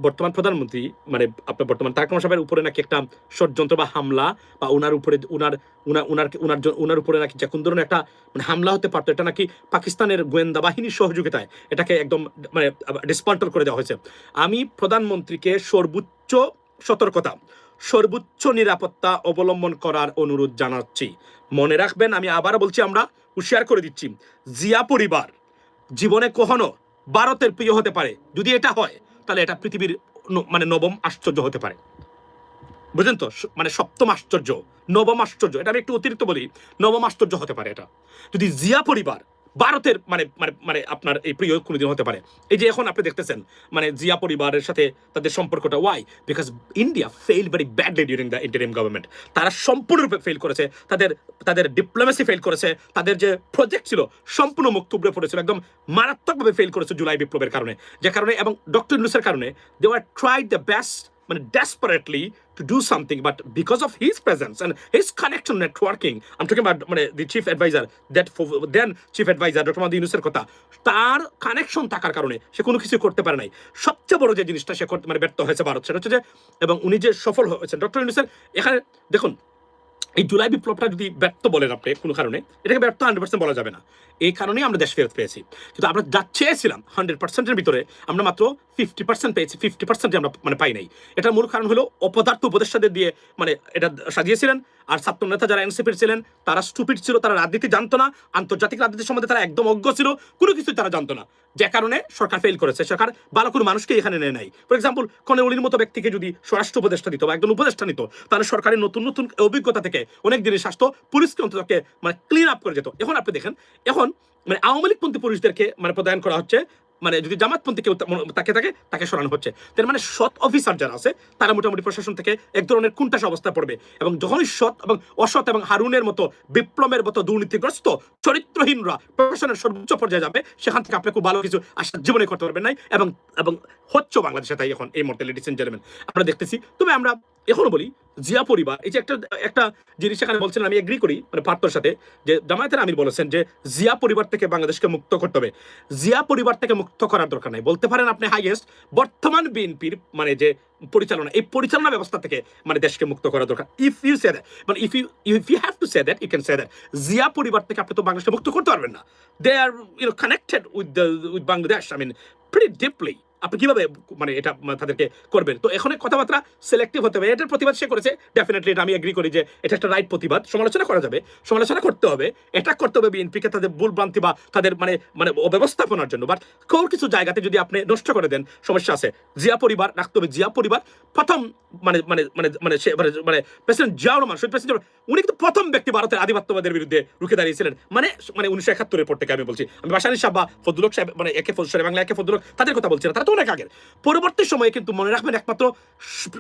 বর্তমান প্রধানমন্ত্রী মানে আপনার বর্তমান তারেক রহমান সাহেবের উপরে নাকি একটা ষড়যন্ত্র বা হামলা বা ওনার উপরে ওনার উপরে নাকি যে কোন ধরনের একটা মানে হামলা হতে পারতো, এটা নাকি পাকিস্তানের গোয়েন্দা বাহিনীর সহযোগিতায় এটাকে একদম মানে ডিসমান্টল করে দেওয়া হয়েছে। আমি প্রধানমন্ত্রীকে সর্বোচ্চ সতর্কতা, সর্বোচ্চ নিরাপত্তা অবলম্বন করার অনুরোধ জানাচ্ছি। মনে রাখবেন, আমি আবারও বলছি, আমরা হুঁশিয়ার করে দিচ্ছি, জিয়া পরিবার জীবনে কখনো ভারতের প্রিয় হতে পারে। যদি এটা হয় তাহলে এটা পৃথিবীর মানে নবম আশ্চর্য হতে পারে, বুঝলেন তো? মানে সপ্তম আশ্চর্য, নবম আশ্চর্য, এটা আমি একটু অতিরিক্ত বলি, নবম আশ্চর্য হতে পারে এটা, যদি জিয়া পরিবার ভারতের মানে মানে মানে আপনার এই প্রিয় কোনোদিন হতে পারে। এই যে এখন আপনি দেখতেছেন মানে জিয়া পরিবারের সাথে তাদের সম্পর্কটা, why? Because India fail very badly during the interim government. তারা সম্পূর্ণরূপে ফেল করেছে, তাদের তাদের ডিপ্লোমেসি ফেল করেছে, তাদের যে প্রজেক্ট ছিল সম্পূর্ণ মুখ তুবড়ে পড়েছিল, একদম মারাত্মকভাবে ফেল করেছে জুলাই বিপ্লবের কারণে, যে কারণে এবং ডক্টর ইউনূসের কারণে they were tried the best মানে desperately to do something, but because of his presence and his connection networking, I'm talking about মানে the chief advisor, that then chief advisor doctor Mohammad ইউনূসের কথা, তার কানেকশন থাকার কারণে সে কোনো কিছু করতে পারে নাই। সবচেয়ে বড় যে জিনিসটা সে করতে মানে ব্যর্থ হয়েছে ভারত, সেটা হচ্ছে যে, এবং উনি যে সফল হয়েছেন ডক্টর ইউনূসের এখানে দেখুন, এই জুলাই বিপ্লবটা যদি ব্যর্থ বলেন আপনি কোনো কারণে, এটাকে ব্যর্থ 100% বলা যাবে না। এই কারণেই আমরা দেশ ফেরত পেয়েছি, কিন্তু আমরা যা চেয়েছিলাম 100%-এর ভিতরে আমরা মাত্র 50% পেয়েছি, 50% আমরা মানে পাই নাই। এটার মূল কারণ হলো অপদার্থ উপদেষ্টাদের দিয়ে মানে এটা সাজিয়েছিলেন। আর ছাত্র নেতা যারা এনসিপির ছিলেন তারা স্টুপিড ছিল, তারা রাজনীতি জানতো না, আন্তর্জাতিক রাজনীতির সম্বন্ধে তারা একদম অজ্ঞ ছিল, কোনো কিছুই তারা জানতো না, যে কারণে সরকার ফেল করেছে। সরকার ভালো কোনো মানুষকে এখানে নেয় নাই। ফর এক্সাম্পল, কর্নেল মতো ব্যক্তিকে যদি স্বরাষ্ট্র উপদেষ্টা দিত বা একজন উপদেষ্টা নিত, তাহলে সরকারের নতুন নতুন অভিজ্ঞতা থেকে অনেক দিনের স্বাস্থ্য পুলিশকে অন্তত মানে ক্লিন আপ করে যেত। এখন আপনি দেখেন, এখন মানে আওয়ামী লীগপন্থী পুলিশদেরকে মানে প্রদান করা হচ্ছে, মানে যদি জামাতপন্থী কেউ তাকে তাকে সরানো হচ্ছে। তার মানে সৎ অফিসার যারা আছে তারা মোটামুটি প্রশাসন থেকে এক ধরনের কুণ্ঠাস অবস্থা পড়বে, এবং যখনই সৎ এবং অসৎ এবং হারুনের মতো বিপ্লবের মতো দুর্নীতিগ্রস্ত চরিত্রহীনরা প্রশাসনের সর্বোচ্চ পর্যায়ে যাবে, সেখান থেকে আপনি খুব ভালো কিছু আশা জীবনে করতে পারবেন নাই। এবং এবং হচ্ছে বাংলাদেশে তাই এখন এই মুহূর্তে, লেডিস এন্ড জেন্টলম্যান, আমরা দেখতেছি। তবে আমরা এখনো বলি, জিয়া পরিবার এই যে একটা জিনিস এখানে বলছেন, আমি এগ্রি করি মানে পার্থর সাথে, যে জামায়াতের আমির বলেছেন যে জিয়া পরিবার থেকে বাংলাদেশকে মুক্ত করতে হবে। জিয়া পরিবার থেকে মুক্ত করার দরকার নাই, বলতে পারেন আপনি হাইয়েস্ট বর্তমান বিএনপির মানে যে পরিচালনা, এই পরিচালনা ব্যবস্থা থেকে মানে দেশকে মুক্ত করা দরকার। ইফ ইউ সে দ্যাট, মানে if you have to say that, you can say that. Zia পরিবার থেকে আপনি তো বাংলাদেশকে মুক্ত করতে পারবেন না। They are connected with Bangladesh, I mean pretty deeply. আপনি কিভাবে মানে এটা তাদেরকে করবেন? তো এখন কথাবার্তা সিলেক্টিভ হতে হবে। এটার প্রতিবাদ সে করেছে, ডেফিনেটলি এটা আমি এগ্রি করি যে এটা একটা রাইট প্রতিবাদ, সমালোচনা করা যাবে, সমালোচনা করতে হবে, এটা করতে হবে বিএনপিকে তাদের ভুল ভ্রান্তি বা তাদের মানে মানে অব্যবস্থাপনার জন্য। বাট কোন কিছু জায়গাতে যদি আপনি নষ্ট করে দেন, সমস্যা আছে। জিয়া পরিবার রাখতে হবে। জিয়া পরিবার প্রথম মানে মানে মানে মানে মানে প্রেসিডেন্ট জিয়াউর রহমান, শহীদ প্রেসিডেন্ট, উনি কিন্তু প্রথম ব্যক্তি ভারতের আধিপত্যবাদের বিরুদ্ধে রুখে দাঁড়িয়েছিলেন, মানে মানে 1971-এর পর থেকে আমি বলছি। আমি বাসানী সাহেব বা ফজলুল সাহেব মানে একে ফজল বাংলা একে ফজলুল তাদের কথা বলছি না, তারা তো অনেক আগের। পরবর্তী সময়ে কিন্তু মনে রাখবেন, একমাত্র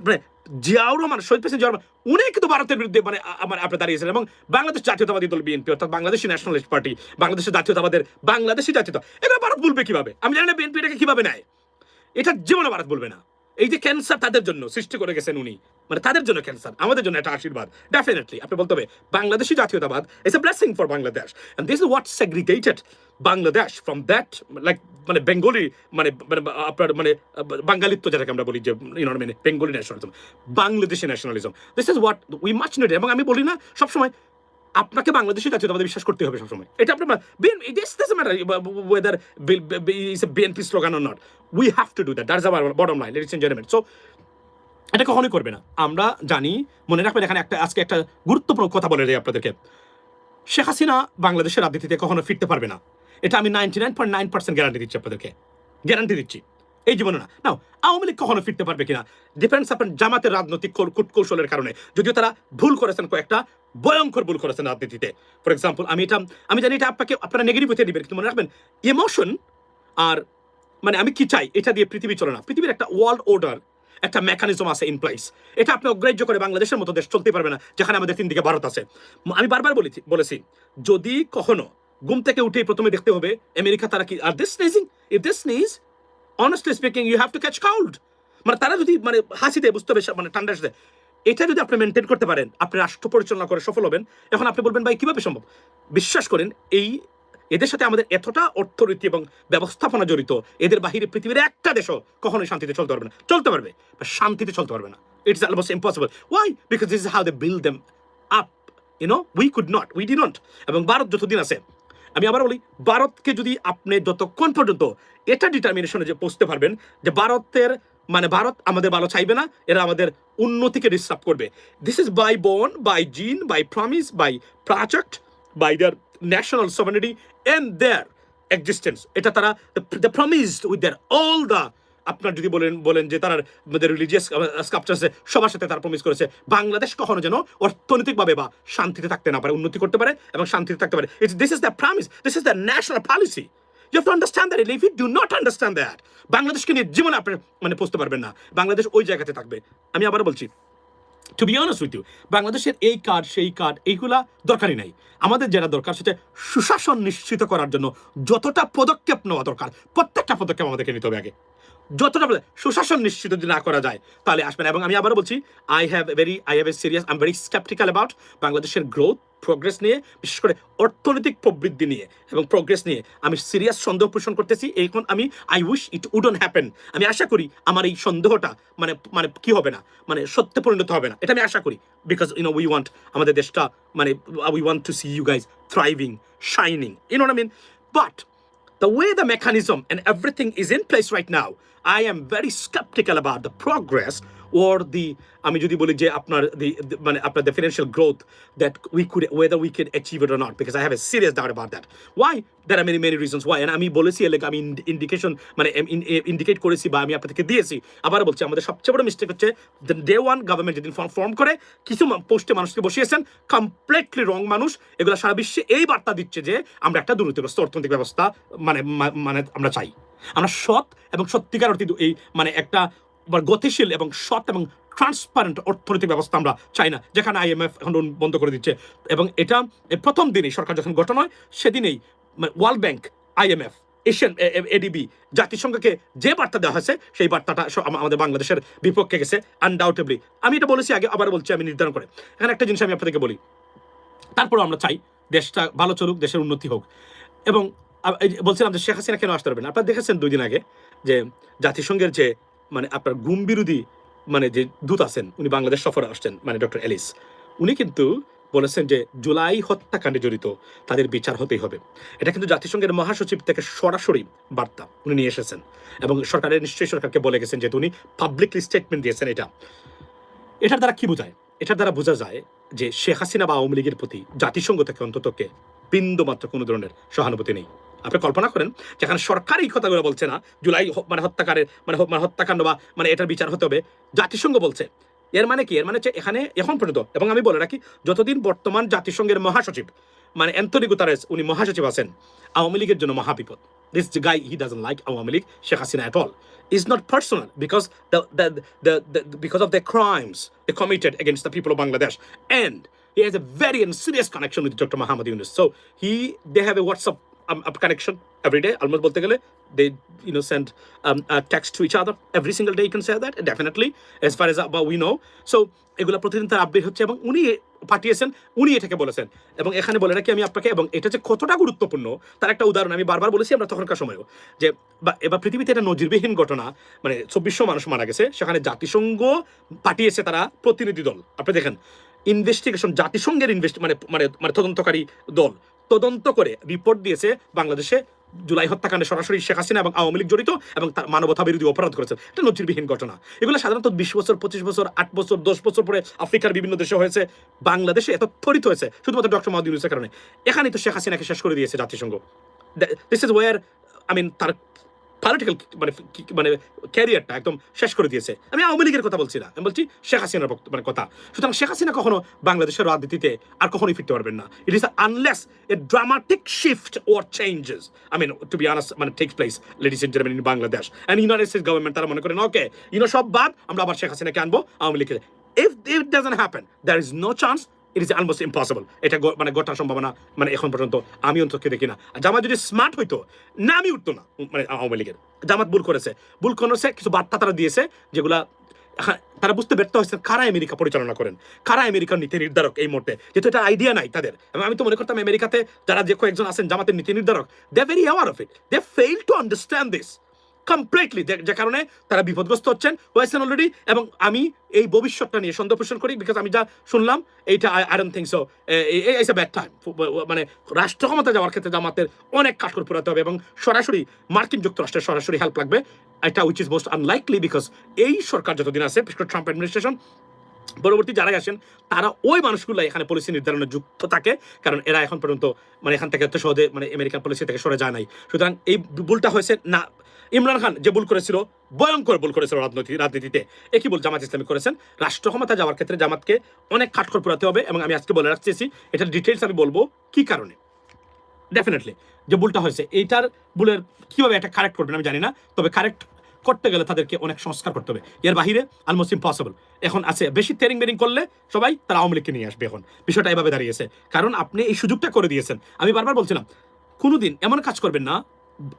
মানে জিয়াউর রহমান, শহীদ প্রেসিডেন্ট জিয়াউর রহমান, উনি কিন্তু ভারতের বিরুদ্ধে মানে আমার আপনি দাঁড়িয়েছিলেন। এবং বাংলাদেশ জাতীয়তাবাদী দল বিএনপি, অর্থাৎ বাংলাদেশি ন্যাশনালিস্ট পার্টি, বাংলাদেশের জাতীয়তাবাদের বাংলাদেশি জাতীয়তা, এটা ভারত বলবে কিভাবে? আমি জানি না বিএনপি এটাকে কিভাবে নেয়, এটা জীবনে ভারত বলবে না। এই যে ক্যান্সার তাদের জন্য সৃষ্টি করে গেছেন উনি, মানে তাদের জন্য ক্যান্সার, আমাদের জন্য একটা আশীর্বাদ। ডেফিনেটলি আপনি বলতে হবে বাংলাদেশি জাতীয়তাবাদ is a blessing for Bangladesh, and this is what segregated Bangladesh from that like মানে বেঙ্গলি মানে আপনার মানে বাঙালিত্ব যেটাকে আমরা বলি, যে মানে Bengali nationalism, Bangladeshi nationalism, this is what we much need. এবং আমি বলি না সবসময় আপনাকে বাংলাদেশি জাতীয়তাবাদে বিশ্বাস করতে হবে সবসময়, এটা আপনার whether is a BNP slogan or not, we have to do that, that's our bottom line, ladies and gentleman. So এটা কখনোই করবে না, আমরা জানি। মনে রাখবেন, এখানে আজকে একটা গুরুত্বপূর্ণ কথা বলে যাই আপনাদেরকে, শেখ হাসিনা বাংলাদেশের রাজনীতিতে কখনো ফিরতে পারবে না, এটা আমি 99.9% গ্যারান্টি দিচ্ছি আপনাদেরকে, গ্যারান্টি দিচ্ছি, এই জীবনে না। নাও আওয়ামী লীগ কখনো ফিরতে পারবে কিনা ডিপেন্ডস আপনার জামাতের রাজনৈতিক কূটকৌশলের কারণে, যদিও তারা ভুল করেছেন, কয়েকটা ভয়ঙ্কর ভুল করেছেন রাজনীতিতে। ফর এক্সাম্পল, আমি জানি এটা আপনারা নেগেটিভ হতে দিবেন, কিন্তু মনে রাখবেন ইমোশন আর মানে আমি কি চাই এটা দিয়ে পৃথিবী চলে না। পৃথিবীর একটা ওয়ার্ল্ড অর্ডার, একটা মেকানিজম আছে ইন প্লেস, এটা আপনি অগ্রাহ্য করে বাংলাদেশের মতো দেশ চলতে পারবে না, যেখানে আমাদের তিন দিকে ভারত আছে। আমি বারবার বলেছি, যদি কখনো ঘুম থেকে উঠেই প্রথমে দেখতে হবে আমেরিকা তারা কি আর this sneezing, if this sneeze honestly speaking you have to catch cold, মানে তারা যদি মানে হাসি দেয় বুঝতে হবে মানে ঠান্ডা দেয়, এটা যদি আপনি মেনটেন করতে পারেন, আপনি রাষ্ট্র পরিচালনা করে সফল হবেন। এখন আপনি বলবেন ভাই কিভাবে সম্ভব? বিশ্বাস করেন, এই এদের সাথে আমাদের এতটা অর্থনীতি এবং ব্যবস্থাপনা জড়িত, এদের বাহিরে পৃথিবীর একটা দেশও কখনোই শান্তিতে চলতে পারবে না। চলতে পারবে, শান্তিতে চলতে পারবে না। It's almost impossible. Why? Because this is how they build them up. We could not, we did not. এবং ভারত যতদিন আছে, আমি আবার বলি, ভারতকে যদি আপনি যতক্ষণ পর্যন্ত এটা ডিটারমিনেশনে যে পৌঁছতে পারবেন যে ভারত আমাদের ভালো চাইবে না, এরা আমাদের উন্নতিকে ডিস্টার্ব করবে। This is by bone, by gene, by promise, by project, by their national sovereignty and their existence. এটা তারা the promised with their all the, আপনার যদি বলেন যে তারা রিলিজিয়াস স্কাপচার্সে সবার সাথে তারা প্রমিস করেছে বাংলাদেশ কখনো যেন অর্থনৈতিকভাবে বা শান্তিতে থাকতে না পারে, উন্নতি করতে পারে এবং শান্তিতে থাকতে পারে। This is the promise, this is the national policy. You have to understand that. If you do not understand that, বাংলাদেশকে নিয়ে জীবনে আপনি পৌঁছতে পারবেন না। বাংলাদেশ ওই জায়গাতে থাকবে। আমি আবার বলছি, to be honest with you, বাংলাদেশের এই কার্ড সেই কার্ড এইগুলা দরকারই নাই। আমাদের যেটা দরকার সেটা সুশাসন নিশ্চিত করার জন্য যতটা পদক্ষেপ নেওয়া দরকার, প্রত্যেকটা পদক্ষেপ আমাদেরকে নিতে হবে আগে। যতটা সুশাসন নিশ্চিত যদি না করা যায় তাহলে আসবে না। এবং আমি আবারও বলছি, I have a serious, I am very sceptical about বাংলাদেশের গ্রোথ, প্রোগ্রেস নিয়ে, বিশেষ করে অর্থনৈতিক প্রবৃদ্ধি নিয়ে এবং প্রোগ্রেস নিয়ে আমি সিরিয়াস সন্দেহ পোষণ করতেছি। এখন I wish it wouldn't happen. আমি আশা করি আমার এই সন্দেহটা কি হবে না, সত্যে পরিণত হবে না, এটা আমি আশা করি। বিকজ উই ওয়ান্ট আমাদের দেশটা we want to see you guys thriving, shining, what I mean? But the way the mechanism and everything is in place right now, I am very skeptical about the progress or the, আমি যদি বলি যে আপনার the financial growth that whether we could achieve it or not, because I have a serious doubt about that. Why? There are many reasons why, and আমি বলেছি, আমি indication indicate করেছি বা আমি আপনাদেরকে দিয়েছি। আবার বলছি, আমাদের সবচেয়ে বড় মিস্টেক হচ্ছে ডে ওয়ান গভর্নমেন্ট যেদিন ফর্ম করে কিছু পোস্টে মানুষকে বসিয়েছেন, কমপ্লিটলি রং মানুষ। এগুলো সারা বিশ্বে এই বার্তা দিচ্ছে যে আমরা একটা দুর্নীতিগ্রস্ত অর্থনৈতিক ব্যবস্থা আমরা চাই। আমরা সৎ এবং সত্যিকার অর্থে এই একটা গতিশীল এবং সৎ এবং ট্রান্সপারেন্ট অর্থনৈতিক ব্যবস্থা আমরা চাই না, যেখানে IMF এখন বন্ধ করে দিচ্ছে। এবং এটা প্রথম দিনই সরকার যখন গঠন হয় সেদিনেই world bank, IMF, Asian ADB, জাতিসংঘকে যে বার্তা দেওয়া হয়েছে সেই বার্তাটা আমাদের বাংলাদেশের বিপক্ষে গেছে আনডাউটেবলি। আমি এটা বলেছি আগে, আবার বলছি, আমি নির্ধারণ করে এখানে একটা জিনিস আমি আপনাদেরকে বলি। তারপরে আমরা চাই দেশটা ভালো চলুক, দেশের উন্নতি হোক। এবং বলছিলাম যে শেখ হাসিনা কেন আসতে পারবেন। আপনারা দেখেছেন 2 দিন আগে যে জাতিসংঘের যে আপনার গুম বিরোধী যে দূত আছেন, উনি বাংলাদেশ সফরে আসছেন, ডক্টর এলিস। উনি কিন্তু বলেছেন যে জুলাই হত্যাকাণ্ডে জড়িত তাদের বিচার হতেই হবে। এটা কিন্তু জাতিসংঘের মহাসচিব থেকে সরাসরি বার্তা উনি নিয়ে এসেছেন এবং নিশ্চয়ই সরকারকে বলে গেছেন, যেহেতু উনি পাবলিকলি স্টেটমেন্ট দিয়েছেন। এটার দ্বারা কি বোঝায়? এটার দ্বারা বোঝা যায় যে শেখ হাসিনা বা আওয়ামী লীগের প্রতি জাতিসংঘ থেকে অন্ততকে বিন্দু মাত্র কোনো ধরনের সহানুভূতি নেই। আপনি কল্পনা করেন, যেখানে সরকার এই কথাগুলো বলছে না, জুলাই হত্যাকাণ্ডের হত্যাকাণ্ড বা এটার বিচার হতে হবে, জাতিসংঘ বলছে। এর মানে কি? এর মানে হচ্ছে এখানে এখন পর্যন্ত, এবং আমি বলে রাখি, যতদিন বর্তমান জাতিসংঘের মহাসচিব অ্যান্টনি গুতারেস উনি মহাসচিব আছেন, আওয়ামী লীগের জন্য মহাবিপদ। This guy, he doesn't like Awami League, Sheikh Hasina at all. It's not personal because because of the crimes they committed against the people of Bangladesh, and he has a very serious connection with Dr. Muhammad Yunus. So they have a WhatsApp connection every day. Almost bolte gele they send a text to each other every single day. You can say that definitely, as far as we know. So এগুলা প্রতিদিন তার update হচ্ছে এবং উনি পাঠিয়েছেন, উনি এটাকে বলেছেন। এবং এখানে বলে রাখি আমি আপনাকে, এবং এটা যে কতটা গুরুত্বপূর্ণ তার একটা উদাহরণ আমি বারবার বলেছি আমরা তখনকার সময়ও, যে এবার পৃথিবীতে এটা নজিরবিহীন ঘটনা, 2400 মানুষ মারা গেছে, সেখানে জাতিসংঘ পাঠিয়েছে তারা প্রতিনিধি দল। আপনি দেখেন, ইনভেস্টিগেশন, জাতিসংঘের তদন্তকারী দল তদন্ত করে রিপোর্ট দিয়েছে বাংলাদেশে জুলাই হত্যাকাণ্ডে সরাসরি শেখ হাসিনা এবং আওয়ামী লীগ জড়িত এবং তার মানবতা বিরোধী অপরাধ করেছে। এটা নজিরবিহীন ঘটনা। এগুলো সাধারণত 20 বছর, 25 বছর, 8 বছর, 10 বছর পরে আফ্রিকার বিভিন্ন দেশে হয়েছে। বাংলাদেশে এত ত্বরিত হয়েছে শুধুমাত্র ডক্টর মোহাম্মদ ইউনূসের কারণে। এখানেই তো শেখ হাসিনাকে শেষ করে দিয়েছে জাতিসংঘ। দিস ইজ ওয়ার তার পলিটিক্যাল ক্যারিয়ারটা একদম শেষ করে দিয়েছে। আমি আওয়ামী লীগের কথা বলছি না, আমি বলছি শেখ হাসিনার কথা। সুতরাং শেখ হাসিনা কখনো বাংলাদেশের রাজনীতিতে আর কখনোই ফিরতে পারবেন না। It is unless a dramatic shift or changes, to be honest, takes place, ladies and gentleman, in Bangladesh and United States government. তারা মনে করেন ওকে সব বাদ, আমরা আবার শেখ হাসিনাকে আনবো, আওয়ামী লীগকে। If it doesn't happen, there is no chance. It is almost impossible. এটা গোটার সম্ভাবনা এখন পর্যন্ত আমি অন্তত দেখি না। জামাত যদি স্মার্ট হইতো, নামই উঠতো না আওয়ামী লীগের। জামাত ভুল করেছে, কিছু বার্তা তারা দিয়েছে যেগুলা তারা বুঝতে ব্যর্থ হয়েছেন কারা আমেরিকা পরিচালনা করেন, কারা আমেরিকার নীতি নির্ধারক এই মুহূর্তে, যেহেতু এটা আইডিয়া নাই তাদের। এবং আমি তো মনে করতাম আমেরিকাতে যারা যে কয়েকজন আছেন জামাতের নীতি নির্ধারক, they very aware of it, they fail to understand this completely, যে কারণে তারা বিপদগ্রস্ত হয়েছেন অলরেডি। এবং আমি এই ভবিষ্যৎটা নিয়ে সন্দেহ পোষণ করি, বিকজ আমি যা শুনলাম এইটা I don't think so it's a bad time. মানে রাষ্ট্র ক্ষমতা যাওয়ার ক্ষেত্রে জামাতের অনেক কাঠখড় পোড়াতে হবে এবং সরাসরি মার্কিন যুক্তরাষ্ট্রের সরাসরি হেল্প লাগবে, এটা which is most unlikely, because এই সরকার যতদিন আছে, বিশেষ করে ট্রাম্প অ্যাডমিনিস্ট্রেশন, পরবর্তী যারাই আসেন তারা ওই মানুষগুলো এখানে পলিসি নির্ধারণে যুক্ত থাকে, কারণ এরা এখন পর্যন্ত মানে এখান থেকে এত সহজে মানে আমেরিকান পলিসি থেকে সরে যায় নাই। সুতরাং এই ভুলটা হয়েছে না, ইমরান খান যে ভুল করেছিল, ভয়ঙ্কর ভুল করেছিল রাজনীতিতে, একই ভুল জামাত ইসলামী করেছেন। রাষ্ট্র ক্ষমতা যাওয়ার ক্ষেত্রে জামাতকে অনেক কাঠখড় পোড়াতে হবে এবং আমি আজকে বলে রাখতেছি এটার ডিটেলস আমি বলবো কি কারণে। ডেফিনেটলি যে ভুলটা হয়েছে এইটার ভুলের কিভাবে এটা কারেক্ট করবেন আমি জানি না, তবে কারেক্ট করতে গেলে তাদেরকে অনেক সংস্কার করতে হবে, এর বাহিরে অলমোস্ট ইম্পসিবল। এখন আছে বেশি তেরিং বেরিং করলে সবাই তারা আওয়ামী লীগকে নিয়ে আসবে, এখন বিষয়টা এভাবে দাঁড়িয়েছে, কারণ আপনি এই সুযোগটা করে দিয়েছেন। আমি বারবার বলছিলাম কোনোদিন এমন কাজ করবেন না,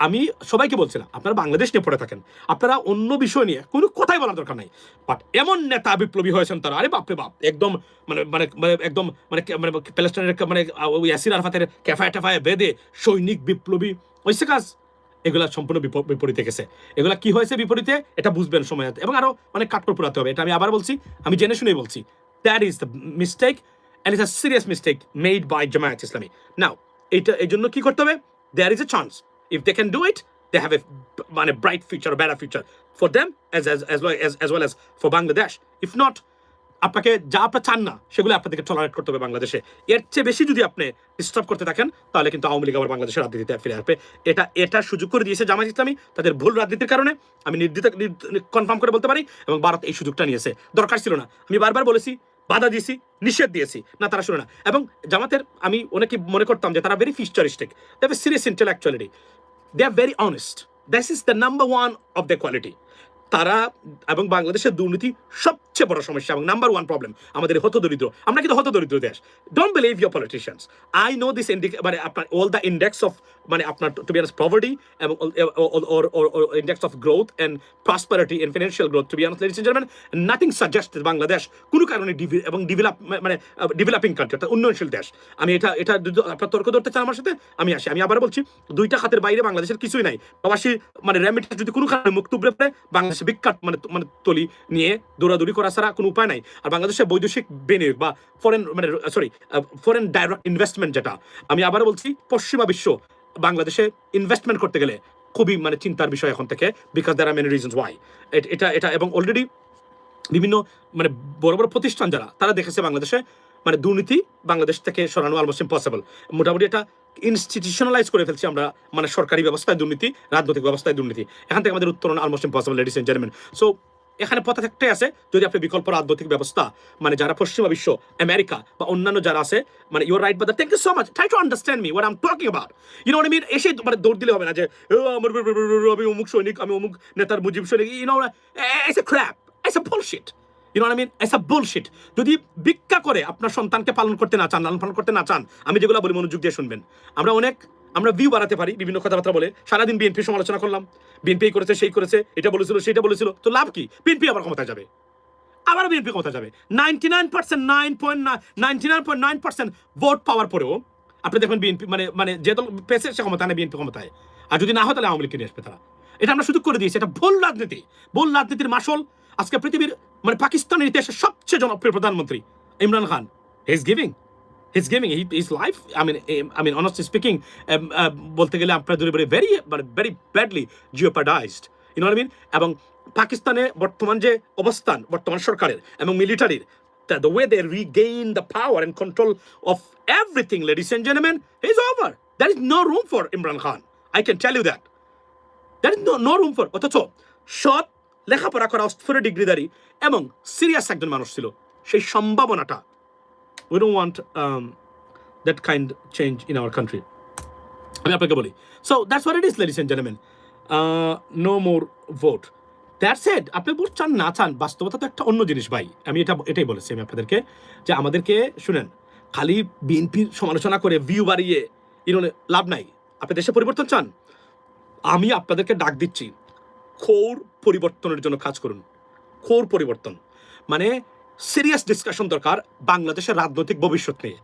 আমি সবাইকে বলছিলাম আপনারা বাংলাদেশ নিয়ে পড়ে থাকেন, আপনারা অন্য বিষয় নিয়ে কোনো কথাই বলার দরকার নাই, বাট এমন নেতা বিপ্লবী হয়েছেন তারা, আরে বাপরে বাপ, একদম মানে মানে মানে একদম মানে মানে প্যালেস্টাইনের মানে ওই ইয়াসির আরাফাতের ক্যাফায় ট্যাফায় বেঁধে সৈনিক বিপ্লবী হয়েছে কাজ, এগুলা সম্পূর্ণ বিপরীতে গেছে। এগুলা কি হয়েছে বিপরীতে এটা বুঝবেন সময়, এবং আরো অনেক কাঠখড় পোড়াতে হবে, এটা আমি আবার বলছি, আমি জেনে শুনেই বলছি, that is the mistake and it's a serious mistake made by Jamaat Islami. Now এটা এই জন্য কি করতে হবে, there is a chance, if they can do it, they have a bright future, a better future for them as well as for Bangladesh. If not, আপনাকে যা আপনার চান না সেগুলো আপনাদেরকে টলারেট করতে হবে বাংলাদেশে। এর চেয়ে বেশি যদি আপনি ডিস্টার্ব করতে থাকেন তাহলে কিন্তু আওয়ামী লীগ আবার বাংলাদেশের রাজনীতিতে ফিরে আসবে। এটা সুযোগ করে দিয়েছে জামায়াত ইসলামী তাদের ভুল রাজনীতির কারণে, আমি কনফার্ম করে বলতে পারি, এবং ভারত এই সুযোগটা নিয়েছে, দরকার ছিল না। আমি বারবার বলেছি, বাধা দিয়েছি, নিষেধ দিয়েছি, না তারা শুনে না। এবং জামাতের আমি অনেকে মনে করতাম যে তারা very futuristic, they have a serious intellectuality, they are very honest, this is the number one of the quality. তারা এবং বাংলাদেশের দুর্নীতি সবচেয়ে বড় সমস্যা এবং নাম্বার ওয়ান প্রবলেম আমাদের হতদরিদ্র, আমরা কিন্তু হতদরিদ্র দেশ। Don't believe your politicians, I know this মানে আপনার অল দ্য ইন্ডেক্স অফ মানে আপনার টু বি অনেস্ট পভার্টি এবং index of growth and prosperity and financial growth, to be honest ladies and gentleman, nothing suggest Bangladesh কোনো কারণে এবং developing country অর্থাৎ উন্নয়নশীল দেশ। আমি এটা আপনার তর্ক ধরতে চান আমার সাথে, আমি আসি। আমি আবার বলছি, দুইটা খাতের বাইরে বাংলাদেশের কিছুই নাই। প্রবাসী মানে রেমিটেন্স যদি কোনো কারণে মুখ তুবড়ে পড়ে, বাংলাদেশে বিখ্যাত মানে তলি নিয়ে দৌড়াদৌড়ি করা ছাড়া কোনো উপায় নাই। আর বাংলাদেশের বৈদেশিক বিনিয়োগ বা ফরেন ডাইরেক্ট ইনভেস্টমেন্ট, যেটা আমি আবার বলছি, পশ্চিমা বিশ্ব বাংলাদেশে ইনভেস্টমেন্ট করতে গেলে খুবই মানে চিন্তার বিষয় এখন থেকে, because there are many reasons why. এটা এবং অলরেডি বিভিন্ন মানে বড় বড় প্রতিষ্ঠান যারা, তারা দেখেছে বাংলাদেশে মানে দুর্নীতি বাংলাদেশ থেকে সরানো অলমোস্ট ইম্পসিবল। মোটামুটি এটা ইনস্টিটিউশনালাইজ করে ফেলছি আমরা, মানে সরকারি ব্যবস্থায় দুর্নীতি, রাজনৈতিক ব্যবস্থায় দুর্নীতি, এখান থেকে আমাদের উত্তরণ almost impossible, ladies and gentleman. So এখানে পথ একটাই আছে, যদি আপনি বিকল্প রাজনৈতিক ব্যবস্থা মানে যারা পশ্চিমা বিশ্ব, আমেরিকা বা অন্যান্য যারা আছে, মানে you're right but thank you so much, try to understand me what I am talking about, you know what I mean. এসে মানে দৌড় দিলে হবে না যে আমি অমুক সৈনিক, আমি অমুক নেতার মুজিব সৈনিক, you know it's a crap, it's a bullshit, you know what I mean, it's a bullshit. যদি ভিক্ষা করে আপনার সন্তানকে পালন করতে না চান, লালন পালন করতে না চান, আমি যেগুলো বলি মনোযোগ দিয়ে শুনবেন। আমরা ভিউ বাড়াতে পারি বিভিন্ন কথাবার্তা বলে, সারাদিন বিএনপি সমালোচনা করলাম, বিএনপি করেছে, সেই করেছে, এটা বলেছিল, সেটা বলেছিল, তো লাভ কি? বিএনপি আবার ক্ষমতায় যাবে, আবার বিএনপি ক্ষমতা যাবে। 99.9% ভোট পাওয়ার পরেও আপনি দেখবেন বিএনপি মানে যে দল পেয়েছে সে ক্ষমতা নেই, বিএনপি ক্ষমতায়। আর যদি না হয় তাহলে আওয়ামী লীগকে নিয়ে আসবে তারা। এটা আমরা সুযোগ করে দিয়েছি, এটা ভুল রাজনীতি, ভুল রাজনীতির মাসল। আজকে পৃথিবীর মানে পাকিস্তানের ইতিহাসে সবচেয়ে জনপ্রিয় প্রধানমন্ত্রী Imran Khan, he's giving his life, I mean honestly speaking, বলতে গেলে আপনার very badly jeopardized, you know what I mean? এবং পাকিস্তানে বর্তমান যে অবস্থান, বর্তমান সরকারের এবং মিলিটারির, the way they regain the power and control of everything, ladies and gentlemen, is over. There is no room for Imran Khan, I can tell you that. There is no room for, অথচ সৎ, লেখাপড়া করা, অক্সফোর্ডের ডিগ্রিধারী এবং serious একজন মানুষ ছিল। সেই সম্ভাবনাটা, we don't want that kind of change in our country, আমি আপনাকে বলি। So that's what it is, ladies and gentlemen. No more vote. That said, আপনি ভোট চান না চান, বাস্তবতা তো একটা অন্য জিনিস ভাই। আমি এটাই বলেছি আমি আপনাদেরকে, যে আমাদেরকে শুনেন, খালি বিএনপির সমালোচনা করে ভিউ বাড়িয়ে লাভ নাই। আপনি দেশে পরিবর্তন চান, আমি আপনাদেরকে ডাক দিচ্ছি, ঘোর পরিবর্তনের জন্য কাজ করুন, ঘোর পরিবর্তন। মানে সিরিয়াস ডিসকাশন দরকার বাংলাদেশের রাজনৈতিক ভবিষ্যৎ নিয়ে।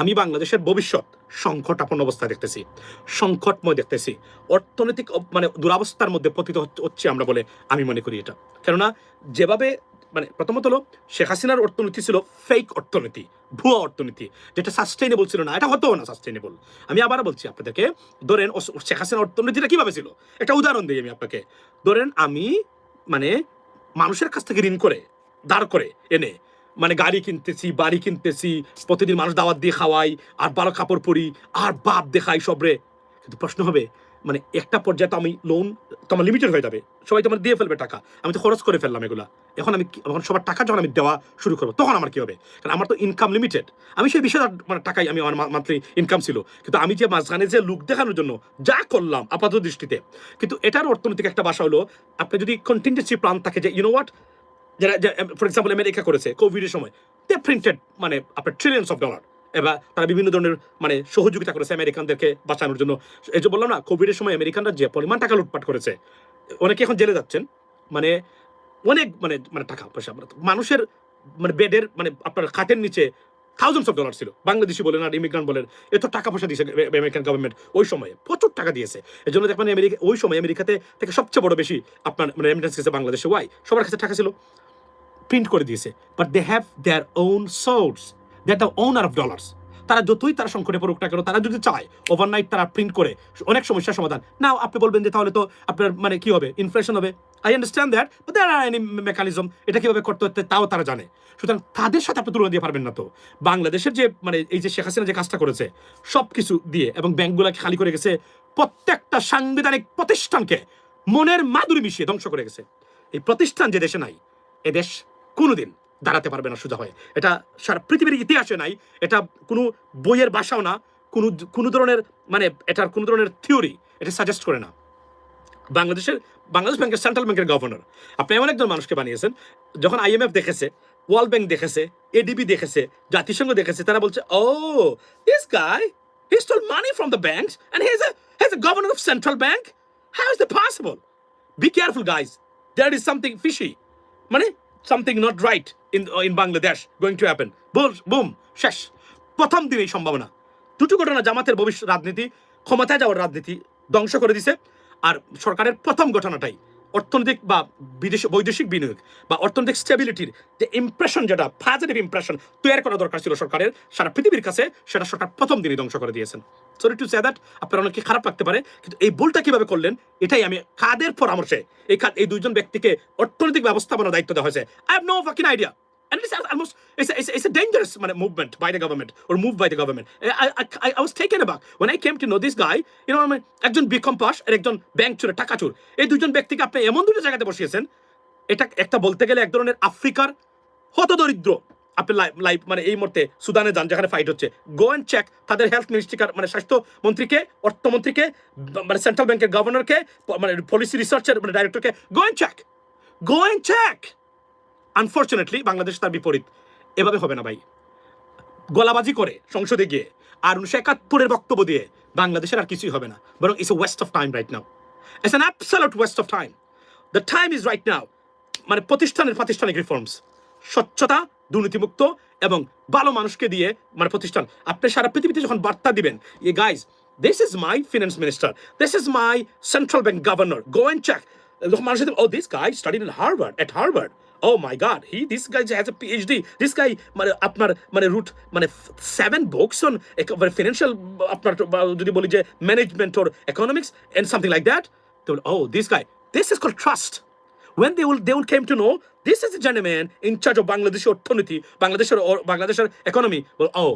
আমি বাংলাদেশের ভবিষ্যৎ সংকটাপন্ন অবস্থায় দেখতেছি, সংকটময় দেখতেছি, অর্থনৈতিক মানে দুরাবস্থার মধ্যে পতিত হচ্ছে আমরা বলে আমি মনে করি এটা। কেননা যেভাবে মানে প্রথমত হলো শেখ হাসিনার অর্থনীতি ছিল ফেক অর্থনীতি, ভুয়া অর্থনীতি, যেটা সাস্টেইনেবল ছিল না, এটা হতো না সাস্টেইনেবল। আমি আবার বলছি আপনাদেরকে, ধরেন শেখ হাসিনার অর্থনীতিটা কিভাবে ছিল একটা উদাহরণ দিই আমি আপনাকে। ধরেন আমি মানে মানুষের কাছ থেকে ঋণ করে দাঁড় করে এনে মানে গাড়ি কিনতেছি, বাড়ি কিনতেছি, প্রতিদিন মানুষ দাওয়াত দিয়ে খাওয়াই, আর ভালো কাপড় পরি, আর বাপ দেখাই সবরে। কিন্তু প্রশ্ন হবে মানে একটা পর্যায়ে তো আমি লোন তো আমার লিমিটেড হয়ে যাবে, সবাই তো আমার দিয়ে ফেলবে টাকা, আমি তো খরচ করে ফেললাম এগুলা। এখন আমি এখন সবার টাকা যখন আমি দেওয়া শুরু করবো তখন আমার কি হবে? কারণ আমার তো ইনকাম লিমিটেড। আমি সেই 20,000 মানে টাকাই আমি আমার মান্থলি ইনকাম ছিল, কিন্তু আমি যে মাঝখানে যে লুক দেখানোর জন্য যা করলাম আপাতত দৃষ্টিতে, কিন্তু এটার অর্থনৈতিক একটা বাসা হলো আপনি যদি কন্টিনজেন্সি প্ল্যান থাকে যে ইউনো হোয়াট, যারা ফর এক্সাম্পল আমেরিকা করেছে কোভিডের সময়, দে প্রিন্টেড মানে আপনার ট্রিলিয়নস অফ ডলার, এবার তারা বিভিন্ন ধরনের মানে সহযোগিতা করেছে আমেরিকানদেরকে বাঁচানোর জন্য। এই যে বললাম না, কোভিডের সময় আমেরিকানরা যে পরিমাণ টাকা লুটপাট করেছে, অনেকে এখন জেলে যাচ্ছেন, মানে অনেক মানে মানে টাকা পয়সা মানুষের মানে বেডের মানে আপনার খাটের নিচে থাউজেন্ডস অফ ডলার ছিল। বাংলাদেশি বলেন আর ইমিগ্রান্ট বলেন, এত টাকা পয়সা দিয়েছে আমেরিকান গভর্নমেন্ট ওই সময়ে, প্রচুর টাকা দিয়েছে। এই জন্য দেখবেন আমেরিকা ওই সময় আমেরিকাতে থেকে সবচেয়ে বড় বেশি আপনার মানে রেমিটেন্স গেছে বাংলাদেশে। ওয়াই? সবার কাছে টাকা ছিল, প্রিন্ট করে দিয়েছে। But they have their own source, they are the owner of dollars. তারা যতই তারা সংকটে পড়ুক না কেন, তারা যদি চায় ওভারনাইট তারা প্রিন্ট করে অনেক সমস্যার সমাধান। নাও আপনি বলবেন যে তাহলে তো আপনার মানে কি হবে, ইনফ্লেশন হবে। I understand that, but there are any mechanism, এটা কিভাবে করতে হচ্ছে তাও তারা জানে। সুতরাং তাদের সাথে আপনি তুলনা দিয়ে পারবেন না। তো বাংলাদেশের যে মানে এই যে শেখ হাসিনা যে কাজটা করেছে সব কিছু দিয়ে এবং ব্যাংকগুলোকে খালি করে গেছে, প্রত্যেকটা সাংবিধানিক প্রতিষ্ঠানকে মনের মাধুরী মিশিয়ে ধ্বংস করে গেছে। এই প্রতিষ্ঠান যে দেশে নাই, এ দেশ কোনোদিন দাঁড়াতে পারবে না সোজা হয়ে। এটা সারা পৃথিবীর ইতিহাসে নাই, এটা কোনো বইয়ের ভাষাও না, কোনো ধরনের মানে এটার কোনো ধরনের থিওরি এটা সাজেস্ট করে না। বাংলাদেশ ব্যাংকের সেন্ট্রাল ব্যাংকের গভর্নর আপনি এমন একজন মানুষকে বানিয়েছেন, যখন IMF দেখেছে, ওয়ার্ল্ড ব্যাংক দেখেছে, ADB দেখেছে, জাতিসংঘ দেখেছে, তারা বলছে oh this guy he stole money from the banks and he is a governor of central bank. How is that possible? Be careful guys, there is something fishy, মানে something not right in Bangladesh going to happen. Boom, শেষ। প্রথম দিন এই সম্ভাবনা। দুটো ঘটনা, জামাতের ভবিষ্যৎ রাজনীতি, ক্ষমতায় যাওয়ার রাজনীতি ধ্বংস করে দিছে। আর সরকারের প্রথম ঘটনাটাই অর্থনৈতিক বা বৈদেশিক বিনিয়োগ বা অর্থনৈতিক স্টেবিলিটির যে ইমপ্রেশন, যেটা পজিটিভ ইমপ্রেশন তৈরি করা দরকার ছিল সরকারের সারা পৃথিবীর কাছে, সেটা সরকার প্রথম দিনই ধ্বংস করে দিয়েছেন। সরি টু সে দ্যাট, আপনার অনেকে খারাপ লাগতে পারে, কিন্তু এই ভুলটা কিভাবে করলেন এটাই আমি কাদের পরামর্শে এই দুইজন ব্যক্তিকে অর্থনৈতিক ব্যবস্থাপনার দায়িত্ব দেওয়া হয়েছে। I have no fucking idea. And it's almost it's a dangerous movement by the government or move by the government. I was taken aback when I came to know this guy. You know, একজন BCom pass আর একজন bank চোর, টাকা চোর, এই দুজন ব্যক্তিকে আপনি এমন দুটো জায়গাতে বসিয়েছেন, এটা একটা বলতে গেলে এক ধরনের আফ্রিকার হতদরিদ্র। আপনি লাইভ মানে এই মুহূর্তে সুদানে যান যেখানে ফাইট হচ্ছে, গো অ্যান্ড চেক তাদের হেলথ মিনিস্ট্রিকার মানে স্বাস্থ্যমন্ত্রীকে, অর্থমন্ত্রীকে, মানে সেন্ট্রাল ব্যাংকের গভর্নরকে, মানে পলিসি রিসার্চের মানে ডাইরেক্টরকে, go and check. Unfortunately Bangladesh তার বিপরীত। এভাবে হবে না ভাই। গলাবাজি করে সংসদে গিয়ে আর 1971 বক্তব্য দিয়ে বাংলাদেশের আর কিছুই হবে না, বরং it's a West of time right now. It's an absolute West of time. The time is right now. মানে প্রাতিষ্ঠানিক রিফর্মস, স্বচ্ছতা, দুর্নীতিমুক্ত এবং ভালো মানুষকে দিয়ে মানে প্রতিষ্ঠান। আপনি সারা পৃথিবীতে যখন বার্তা দিবেন, ইয়ে guys, this is my finance minister, this is my central bank governor, go and check. মানুষের oh this guy studied in Harvard, oh my god, this guy has a PhD, this guy মানে আপনার মানে root মানে 7 books on financial আপনার যদি বলি যে management or economics and something like that. Oh, this guy, this is called trust. When they will came to know this is a gentleman in charge of Bangladesh অর্থনীতি, বাংলাদেশের economy, well, oh,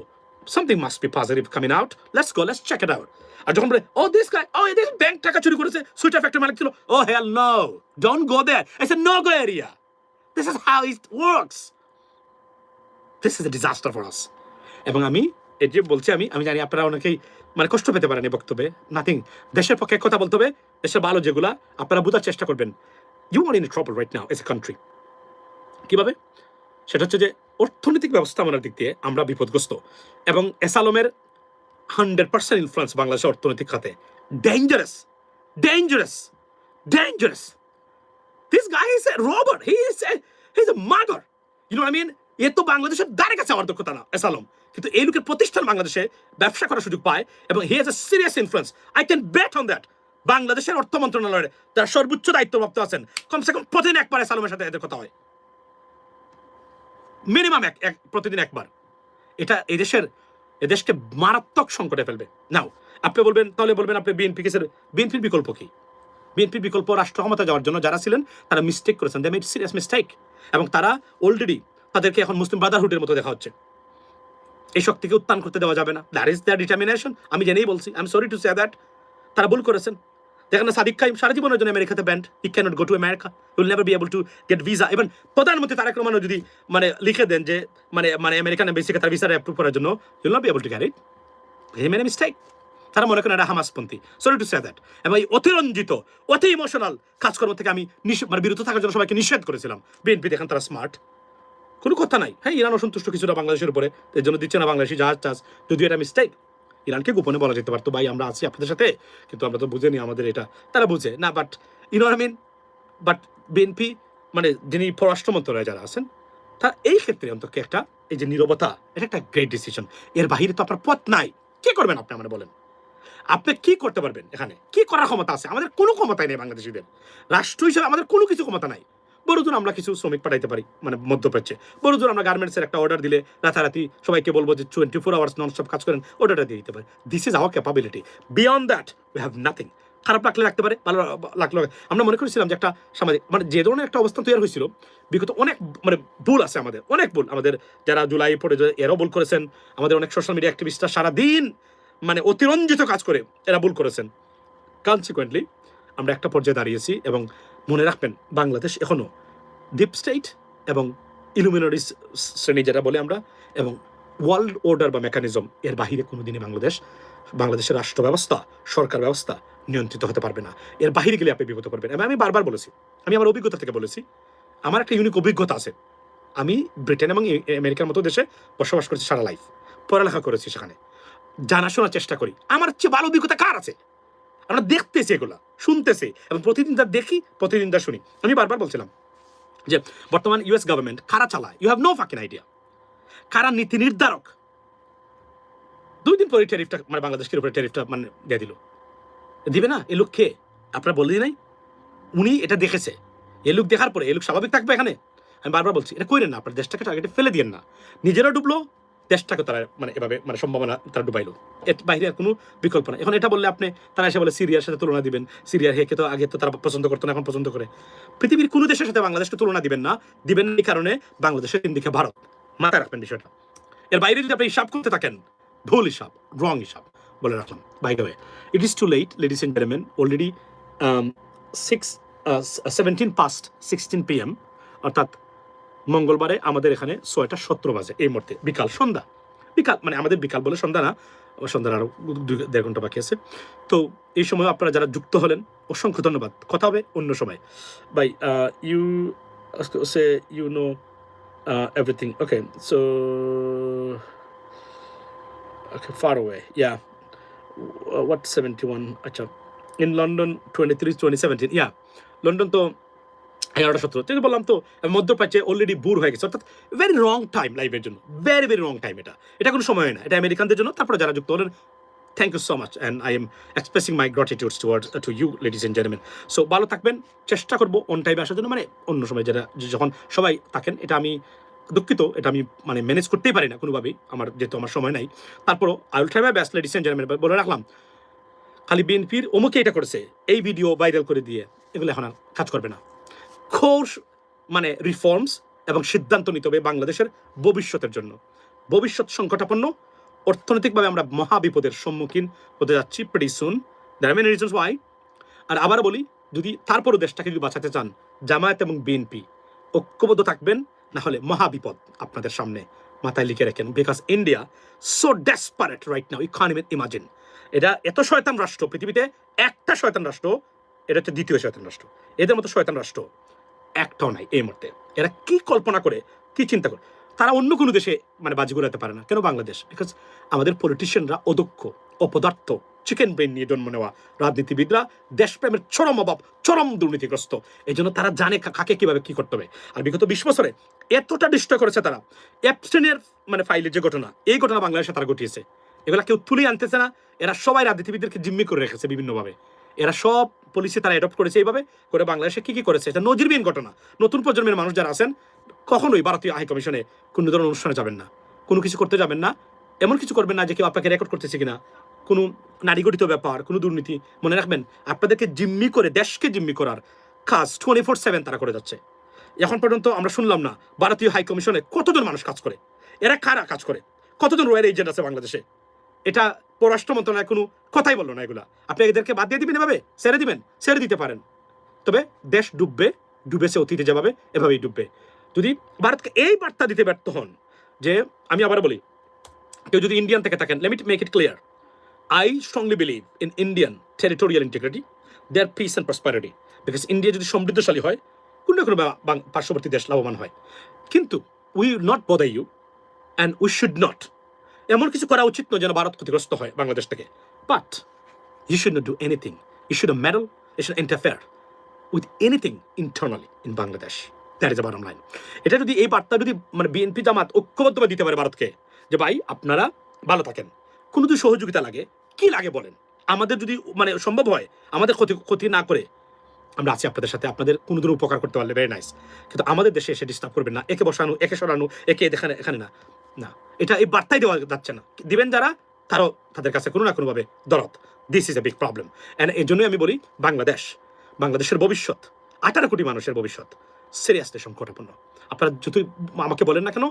something must be positive coming out, let's check it out. আর যখন বলে this guy, this bank টাকা চুরি করেছে, সুইটা factory মালিক ছিল, hell no, don't go there, it's a no-go area. This is how it works. This is a disaster for us. এবং আমি এই যে বলছি, আমি জানি আপনারা অনেকেই মানে কষ্ট পেতে পারেন এই বক্তব্যে। নাথিং, দেশের পক্ষে কথা বলতে হবে, দেশের ভালো যেগুলা আপনারা বোঝার চেষ্টা করবেন। You are in trouble right now as a country. কিভাবে? সেটা হচ্ছে যে অর্থনৈতিক ব্যবস্থাপনার দিক দিয়ে আমরা বিপদগ্রস্ত এবং এসালমের 100% ইনফ্লুয়েন্স বাংলাদেশের অর্থনৈতিক খাতে। Dangerous. This guy is a robber. He's a mugger. You know I mean, এ তো বাংলাদেশের দ্বারে কাছে আমার দক্ষতা না এসালম, কিন্তু এই লোকের প্রতিষ্ঠান বাংলাদেশে ব্যবসা করার সুযোগ পায় এবং he has a serious influence. I can bet on that. বাংলাদেশের অর্থ মন্ত্রণালয়ের যারা সর্বোচ্চ দায়িত্বপ্রাপ্ত আছেন, কমসে কম প্রতিদিন একবার এসালমের সাথে এদের কথা হয়, মিনিমাম প্রতিদিন একবার। এটা এদেশকে মারাত্মক সংকটে ফেলবে। নাও আপনি বলবেন, তাহলে বলবেন আপনি বিএনপির বিকল্প কি? বিএনপির বিকল্প রাষ্ট্র ক্ষমতা যাওয়ার জন্য যারা ছিলেন তারা মিস্টেক করেছেন, দে মেড সিরিয়াস মিস্টেক, এবং তারা অলরেডি তাদেরকে এখন মুসলিম ব্রাদারহুডের মতো দেখা হচ্ছে। এই শক্তিকে উত্থান করতে দেওয়া যাবে না, দ্যাট ইজ দেয়ার ডিটারমিনেশন। আমি জেনেই বলছি, I am sorry to say that, তারা ভুল করেছেন। দেখেন না, সাদিক খাইম সারা জীবনের জন্য আমেরিকাতে banned, he cannot go to America, he will never be able to get visa. Even প্রধানমন্ত্রী তারেক রহমানও যদি লিখে দেন যে আমেরিকান এম্বাসিকে তার ভিসা অ্যাপ্রুভ করার জন্য, he will not be able to carry it. He made a mistake. তারা মনে করেন এটা হামাসপন্থী, সরি টু সে দ্যাট। এবং এই অতিরঞ্জিত, অতি ইমোশনাল কাজকর্ম থেকে আমি বিরত থাকার জন্য সবাইকে নিষেধ করেছিলাম। বিএনপি দেখেন তারা স্মার্ট, কোনো কথা নাই। হ্যাঁ, ইরান অসন্তুষ্ট কিছুটা বাংলাদেশের উপরে, এর জন্য দিচ্ছে না বাংলাদেশি জাহাজ টাজ, যদিও এটা মিস্টেক। ইরানকে গোপনে বলা যেতে পারতো, ভাই আমরা আছি আপনাদের সাথে, কিন্তু আমরা তো বুঝেনি আমাদের এটা, তারা বুঝে না। But you know I mean, but BNP যিনি পররাষ্ট্র মন্ত্রণালয়ে যারা আছেন, তার এই ক্ষেত্রে অন্তত একটা এই যে নীরবতা, এটা একটা গ্রেট ডিসিশন। এর বাহিরে তো আপনার পথ নাই। কি করবেন আপনি আমরা বলেন? আপনি কি করতে পারবেন? এখানে কি করার ক্ষমতা আছে? আমাদের কোনো ক্ষমতাই নেই বাংলাদেশিদের। রাষ্ট্র হিসেবে আমাদের কোনো কিছু ক্ষমতা নাই। বড়জোর আমরা কিছু শ্রমিক পাঠাইতে পারি মধ্যপ্রাচ্যে, বড়জোর আমরা গার্মেন্টসের একটা অর্ডার দিলে রাতারাতি সবাইকে বলবো যে 24 আওয়ার্স নন স্টপ কাজ করেন, অর্ডারটা দিয়ে দিতে পারে। This is our capability. Beyond that we have nothing. খারাপ লাগলে রাখতে পারে, ভালো লাগলো। আমরা মনে করেছিলাম যে একটা সামাজিক যে ধরনের একটা অবস্থান তৈরি হয়েছিল বিগত অনেক ভুল আছে আমাদের, অনেক ভুল আমাদের, যারা জুলাই পরে এরাও ভুল করেছেন, আমাদের অনেক সোশ্যাল মিডিয়া অ্যাক্টিভিস্টরা সারাদিন অতিরঞ্জিত কাজ করে এরা ভুল করেছেন। কনসিকুয়েন্টলি আমরা একটা পর্যায়ে দাঁড়িয়েছি, এবং মনে রাখবেন বাংলাদেশ এখনো ডিপ স্টেট এবং ইলুমিনারি শ্রেণী যেটা বলে আমরা, এবং ওয়ার্ল্ড অর্ডার বা মেকানিজম এর বাহিরে কোনোদিনই বাংলাদেশের রাষ্ট্র ব্যবস্থা, সরকার ব্যবস্থা নিয়ন্ত্রিত হতে পারবে না। এর বাহিরে গেলে আপনি বিপদ করবেন। আমি বারবার বলেছি, আমি আমার অভিজ্ঞতা থেকে বলেছি, আমার একটা ইউনিক অভিজ্ঞতা আছে। আমি ব্রিটেন এবং আমেরিকার মতো দেশে বসবাস করেছি সারা লাইফ, পড়ালেখা করেছি সেখানে, জানাশোনার চেষ্টা করি। আমার চেয়ে ভালো অভিজ্ঞতা কার আছে? আমরা দেখতেছি, এগুলা শুনতেছি, এবং প্রতিদিন যা দেখি, প্রতিদিন যা শুনি। আমি বারবার বলছিলাম যে বর্তমান ইউএস গভর্নমেন্ট কারা চালায়, you have no fucking idea. কারা নীতি নির্ধারক? 2 দিন পরে ট্যারিফটা বাংলাদেশের উপরে ট্যারিফটা দিয়ে দিল। দিবে না? এ লোক কে? আপনার বললেই নাই, উনি এটা দেখেছে। এ লোক দেখার পরে এ লোক স্বাভাবিক থাকবে এখানে? আমি বারবার বলছি, এটা কইরেন না, আপনার দেশটাকে টার্গেটে ফেলে দিয়েন না। নিজেরা ডুবলো, দেশটাকে তারা এভাবে সম্ভাবনা তারা ডুবাইলো। এর বাইরে আর কোনো বিকল্প না। এখন এটা বললে আপনি, তারা এসে বলে সিরিয়ার সাথে তুলনা দিবেন। সিরিয়ার হেকে তো আগে তো তারা পছন্দ করতো না, এখন পছন্দ করে। পৃথিবীর কোনো দেশের সাথে বাংলাদেশকে তুলনা দিবেন না। দিবেন এই কারণে বাংলাদেশের তিন দিকে ভারত, মাথায় রাখবেন বিষয়টা। এর বাইরে যদি আপনি হিসাব করতে থাকেন, ভুল হিসাব, রং হিসাব বলে রাখলাম। By the way, it is too late ladies and gentleman, already 17 past 16 PM, অর্থাৎ মঙ্গলবারে আমাদের এখানে 6:17 বাজে এই মুহূর্তে, সন্ধ্যা বিকাল, আমাদের বিকাল বলে সন্ধ্যা না, সন্ধ্যার আরো 2-1.5 ঘন্টা বাকি আছে। তো এই সময় আপনারা যারা যুক্ত হলেন, অসংখ্য ধন্যবাদ। কথা হবে অন্য সময়। Bye. You say you know everything, okay, so okay, far away, yeah. What 71? আচ্ছা, in London 23-2017, yeah, লন্ডন তো 11:17। তো বললাম তো মধ্যপ্রাচ্যে অলরেডি বুর হয়ে গেছে, অর্থাৎ ভেরি রং টাইম লাইফের জন্য, ভেরি ভেরি রং টাইম। এটা কোনো সময় না, এটা আমেরিকানদের জন্য। তারপরে যারা যুক্ত হলেন, thank you so much, and I am expressing my gratitudes towards to you ladies and gentleman. So ভালো থাকবেন, চেষ্টা করবো অন টাইমে আসার জন্য, অন্য সময় যখন সবাই থাকেন। এটা আমি দুঃখিত, এটা আমি ম্যানেজ করতেই পারি না কোনোভাবেই, যেহেতু আমার সময় নাই। তারপরও I will try my best ladies and gentleman. বলে রাখলাম, খালি বিএনপির অমুকে এটা করেছে, এই ভিডিও ভাইরাল করে দিয়ে এগুলো এখন আর কাজ করবে না। কোর্স রিফর্মস এবং সিদ্ধান্ত নিতে হবে বাংলাদেশের ভবিষ্যতের জন্য। ভবিষ্যৎ সংকটাপন্ন, অর্থনৈতিকভাবে আমরা মহাবিপদের সম্মুখীন হতে যাচ্ছি pretty soon. There are many reasons why. আর আবার বলি, যদি তারপরও দেশটাকে যদি বাঁচাতে চান, জামায়াত এবং বিএনপি ঐক্যবদ্ধ থাকবেন, না হলে মহাবিপদ আপনাদের সামনে। মাথায় লিখে রাখেন, because India so desperate right now, you can't even imagine. এটা এত শয়তান রাষ্ট্র, পৃথিবীতে একটা শয়তান রাষ্ট্র, এটা হচ্ছে দ্বিতীয় শয়তান রাষ্ট্র। এদের মতো শয়তান রাষ্ট্র একটাও নাই এই মুহূর্তে। এরা কি কল্পনা করে, কি চিন্তা করে, তারা অন্য কোনো দেশে বাজি ঘুরাতে পারে না, কেন বাংলাদেশ? বিকজ আমাদের পলিটিশিয়ানরা অদক্ষ, অপদার্থ, চিকেন ব্রেন নিয়ে জন্ম নেওয়া রাজনীতিবিদরা দেশপ্রেমের চরম অভাব, চরম দুর্নীতিগ্রস্ত। এই জন্য তারা জানে কাকে কিভাবে কি করতে হবে। আর বিগত 20 বছরে এতটা ডিস্ট্রয় করেছে তারা। অ্যাবস্টেনের মানে ফাইলের যে ঘটনা, এই ঘটনা বাংলাদেশে তারা ঘটিয়েছে। এগুলা কেউ তুলে আনতেছে না। এরা সবাই রাজনীতিবিদদেরকে জিম্মি করে রেখেছে বিভিন্নভাবে। এরা সব পলিসি তারা অ্যাডপ্ট করেছে এইভাবে করে। বাংলাদেশে কি কি করেছে এটা নজিরবিহীন ঘটনা। নতুন প্রজন্মের মানুষ যারা আছেন কখনোই ভারতীয় হাই কমিশনে কোনো ধরনের অনুষ্ঠানে যাবেন না, কোনো কিছু করতে যাবেন না, এমন কিছু করবেন না যে কেউ আপনাকে রেকর্ড করতেছে কিনা, কোনো নারীগঠিত ব্যাপার, কোনো দুর্নীতি। মনে রাখবেন, আপনাদেরকে জিম্মি করে, দেশকে জিম্মি করার কাজ 24/7 তারা করে যাচ্ছে। এখন পর্যন্ত আমরা শুনলাম না ভারতীয় হাই কমিশনে কতজন মানুষ কাজ করে, এরা কারা কাজ করে, কতজন রয়্যাল এজেন্ট আছে বাংলাদেশে। এটা পররাষ্ট্র মন্ত্রণালয় কোনো কথাই বললো না। এগুলা আপনি এদেরকে বাদ দিয়ে দিবেন, এভাবে ছেড়ে দিবেন, ছেড়ে দিতে পারেন, তবে দেশ ডুববে, ডুবেছে অতীতে যেভাবে এভাবেই ডুববে। যদি ভারতকে এই বার্তা দিতে ব্যর্থ হন যে, আমি আবার বলি, কেউ যদি ইন্ডিয়ান থেকে থাকেন, let me make it clear, I strongly believe in Indian territorial integrity, their peace and prosperity. Because India যদি সমৃদ্ধশালী হয়, কোনো না কোনো পার্শ্ববর্তী দেশ লাভবান হয়। কিন্তু we will not bother you and we should not, এমন কিছু করা উচিত নয় যেন ভারত ক্ষতিগ্রস্ত হয় বাংলাদেশ থেকে। But you should not do anything. You should not meddle, you should not interfere with anything internally in Bangladesh. That is the bottom line. এটা যদি এই বার্তা যদি মানে বিএনপি জামাত ঐক্যবদ্ধভাবে দিতে পারে ভারতকে, যে ভাই আপনারা ভালো থাকেন, কোনো যদি সহযোগিতা লাগে, কি লাগে বলেন, আমাদের যদি মানে সম্ভব হয় আমাদের ক্ষতি না করে আমরা আছি আপনাদের সাথে, আপনাদের কোনো দিন উপকার করতে পারলে ভেরি নাইস। কিন্তু আমাদের দেশে এসে ডিস্টার্ব করবেন না, একে বসানো, একে সরানো, একে এখানে না, না, এটা এই বার্তাই দেওয়া যাচ্ছে না। দিবেন যারা, তারও তাদের কাছে কোনো না কোনোভাবে দরদ। This is a big problem. And এই জন্যই আমি বলি, বাংলাদেশের ভবিষ্যৎ, 18 কোটি মানুষের ভবিষ্যৎ সিরিয়াসলি সংকটাপন্ন। আপনারা যতই আমাকে বলেন না কেন,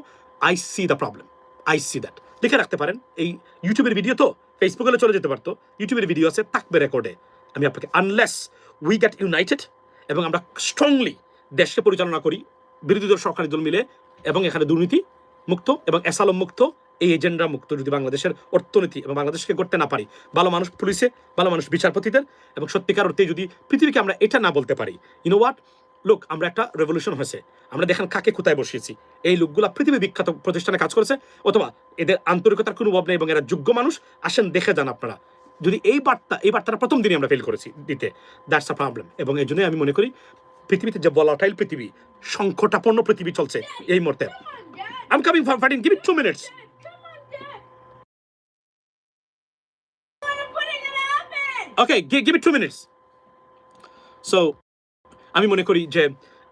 I C the problem, I see that. লিখে রাখতে পারেন, এই ইউটিউবের ভিডিও তো ফেসবুকে চলে যেতে পারতো, ইউটিউবের ভিডিও আছে, থাকবে রেকর্ডে। আমি আপনাকে, আনলেস উই গেট ইউনাইটেড এবং আমরা স্ট্রংলি দেশকে পরিচালনা করি বিরোধী দল সরকারি দল মিলে, এবং এখানে দুর্নীতি মুক্ত এবং অ্যাসালম মুক্ত, এই এজেন্ডা মুক্ত যদি বাংলাদেশের অর্থনীতি এবং বাংলাদেশকে করতে না পারি, ভালো মানুষ পুলিশে, ভালো মানুষ বিচারপতিদের, এবং সত্যিকার অর্থে যদি পৃথিবীকে আমরা এটা না বলতে পারি, ইউ নো হোয়াট, লোক, আমরা একটা রেভলিউশন হয়েছে, আমরা দেখেন কাকে কোথায় বসিয়েছি। এই লোকগুলা পৃথিবী বিখ্যাত প্রতিষ্ঠানে কাজ করেছে, অথবা এদের আন্তরিকতার কোনো অভাব নেই এবং এরা যোগ্য মানুষ। আসেন দেখে যান আপনারা। যদি এই বার্তাটা প্রথম দিনই আমরা ফেল করেছি দিতে, দ্যাটস আ প্রবলেম। এবং এই জন্যই আমি মনে করি পৃথিবীতে যে ভলাটাইল পৃথিবী, সংকটাপন্ন পৃথিবী চলছে এই মুহূর্তে। I'm coming for fighting. Give it 2 minutes. Okay, give it 2 minutes. So, আমি মনে করি যে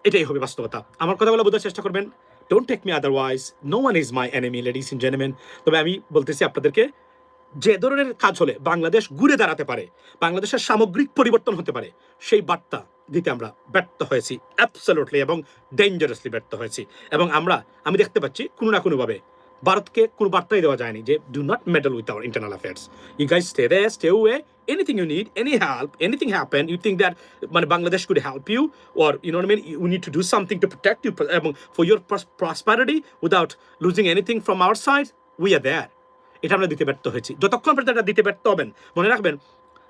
এটাই হবে বাস্তবতা। আমার কথাগুলো বোঝার চেষ্টা করবেন। Don't take me otherwise. No one is my enemy, ladies and gentlemen. তবে আমি বলতেছি আপনাদেরকে, যে ধরনের কাজ হলে বাংলাদেশ ঘুরে দাঁড়াতে পারে, বাংলাদেশের সামগ্রিক পরিবর্তন হতে পারে, সেই বার্তা দিতে আমরা ব্যর্থ হয়েছি, অ্যাবসলিউটলি এবং ডেঞ্জারাসলি ব্যর্থ হয়েছি। এবং আমি দেখতে পাচ্ছি কোনো না কোনোভাবে ভারতকে কোনো বার্তাই দেওয়া যায়নি যে do not meddle with our internal affairs, you guys stay there, stay way, anything you need, any help, anything happen, you think that মানে Bangladesh could help you, or you know mean, you need to do something to protect you এবং for your prosperity without losing anything from our side, we are there. এটা আমরা দিতে ব্যর্থ হয়েছি। যতক্ষণ পর্যন্ত এটা দিতে ব্যর্থ হবেন, মনে রাখবেন,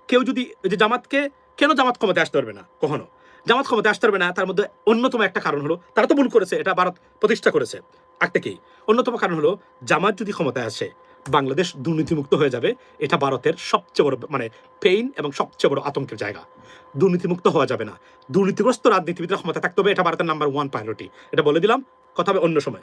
কেউ যদি যে জামাতকে, কেন জামাত ক্ষমতায় আসতে পারবে না, কখনো জামাত ক্ষমতায় আসতে পারবে না, তার মধ্যে অন্যতম একটা কারণ হলো, তারা তো ভুল করেছে, এটা ভারত প্রতিষ্ঠা করেছে, একটা কি অন্যতম কারণ হলো, জামাত যদি ক্ষমতায় আসে বাংলাদেশ দুর্নীতিমুক্ত হয়ে যাবে। এটা ভারতের সবচেয়ে বড় মানে পেইন এবং সবচেয়ে বড় আতঙ্কের জায়গা। দুর্নীতিমুক্ত হওয়া যাবে না, দুর্নীতিগ্রস্ত রাজনীতিবিদরা ক্ষমতা থাকতে হবে, এটা ভারতের নাম্বার 1 প্রায়োরিটি। এটা বলে দিলাম, কথা হবে অন্য সময়।